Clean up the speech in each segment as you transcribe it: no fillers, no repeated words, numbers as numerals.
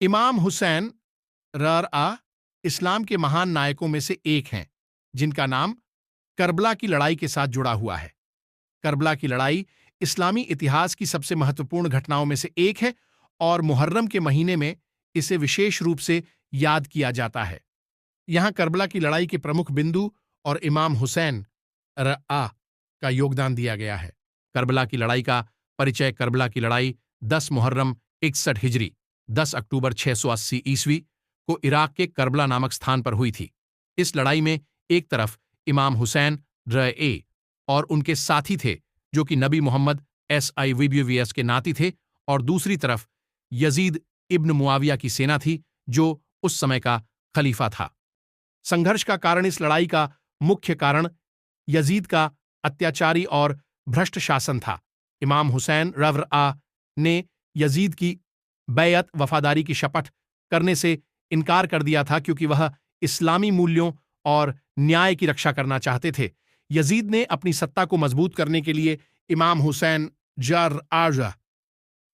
इमाम हुसैन रअ इस्लाम के महान नायकों में से एक हैं, जिनका नाम करबला की लड़ाई के साथ जुड़ा हुआ है। करबला की लड़ाई इस्लामी इतिहास की सबसे महत्वपूर्ण घटनाओं में से एक है और मुहर्रम के महीने में इसे विशेष रूप से याद किया जाता है। यहां करबला की लड़ाई के प्रमुख बिंदु और इमाम हुसैन रअ का योगदान दिया गया है। करबला की लड़ाई का परिचय करबला की लड़ाई 10 मुहर्रम 61 हिजरी 10 अक्टूबर 680 ईस्वी को इराक के करबला नामक स्थान पर हुई थी। इस लड़ाई में एक तरफ इमाम हुसैन रअ और उनके साथी थे जो कि नबी मोहम्मद SIVBVS के नाती थे, और दूसरी तरफ यजीद इब्न मुआविया की सेना थी जो उस समय का खलीफा था। संघर्ष का कारण इस लड़ाई का मुख्य कारण यजीद का अत्याचारी और भ्रष्ट शासन था। इमाम हुसैन रअ ने यजीद की बैयत वफादारी की शपथ करने से इनकार कर दिया था क्योंकि वह इस्लामी मूल्यों और न्याय की रक्षा करना चाहते थे। यजीद ने अपनी सत्ता को मजबूत करने के लिए इमाम हुसैन रअ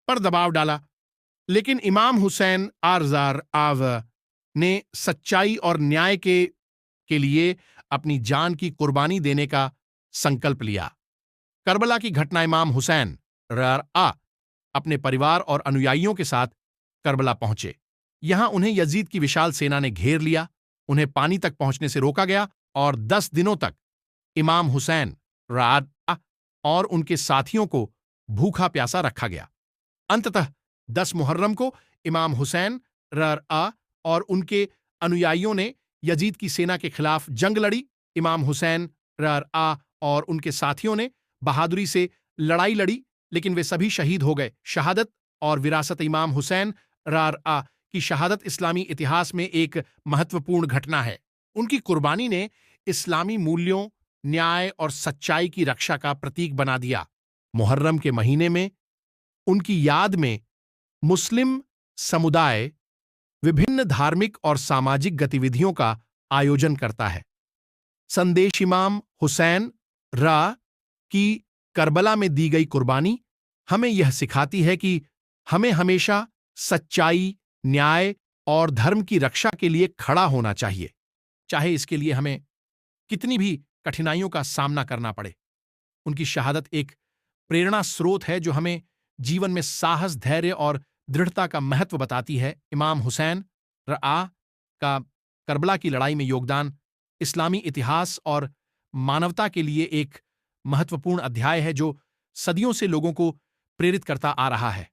पर दबाव डाला, लेकिन इमाम हुसैन रअ ने सच्चाई और न्याय के लिए अपनी जान की कुर्बानी देने का संकल्प लिया। करबला की घटना इमाम हुसैन रअ अपने परिवार और अनुयायियों के साथ करबला पहुंचे। यहां उन्हें यजीद की विशाल सेना ने घेर लिया, उन्हें पानी तक पहुंचने से रोका गया और 10 दिनों तक इमाम हुसैन रअ और उनके साथियों को भूखा प्यासा रखा गया। अंततः 10 मुहर्रम को इमाम हुसैन रअ और उनके अनुयायियों ने यजीद की सेना के खिलाफ जंग लड़ी। इमाम हुसैन रअ और उनके साथियों ने बहादुरी से लड़ाई लड़ी, लेकिन वे सभी शहीद हो गए। शहादत और विरासत इमाम हुसैन रअ की शहादत इस्लामी इतिहास में एक महत्वपूर्ण घटना है। उनकी कुर्बानी ने इस्लामी मूल्यों, न्याय और सच्चाई की रक्षा का प्रतीक बना दिया। मुहर्रम के महीने में उनकी याद में मुस्लिम समुदाय विभिन्न धार्मिक और सामाजिक गतिविधियों का आयोजन करता है। संदेश इमाम हुसैन रअ की करबला में दी गई कुर्बानी हमें यह सिखाती है कि हमें हमेशा सच्चाई, न्याय और धर्म की रक्षा के लिए खड़ा होना चाहिए, चाहे इसके लिए हमें कितनी भी कठिनाइयों का सामना करना पड़े। उनकी शहादत एक प्रेरणा स्रोत है जो हमें जीवन में साहस, धैर्य और दृढ़ता का महत्व बताती है। इमाम हुसैन रअ का करबला की लड़ाई में योगदान इस्लामी इतिहास और मानवता के लिए एक महत्वपूर्ण अध्याय है जो सदियों से लोगों को प्रेरित करता आ रहा है।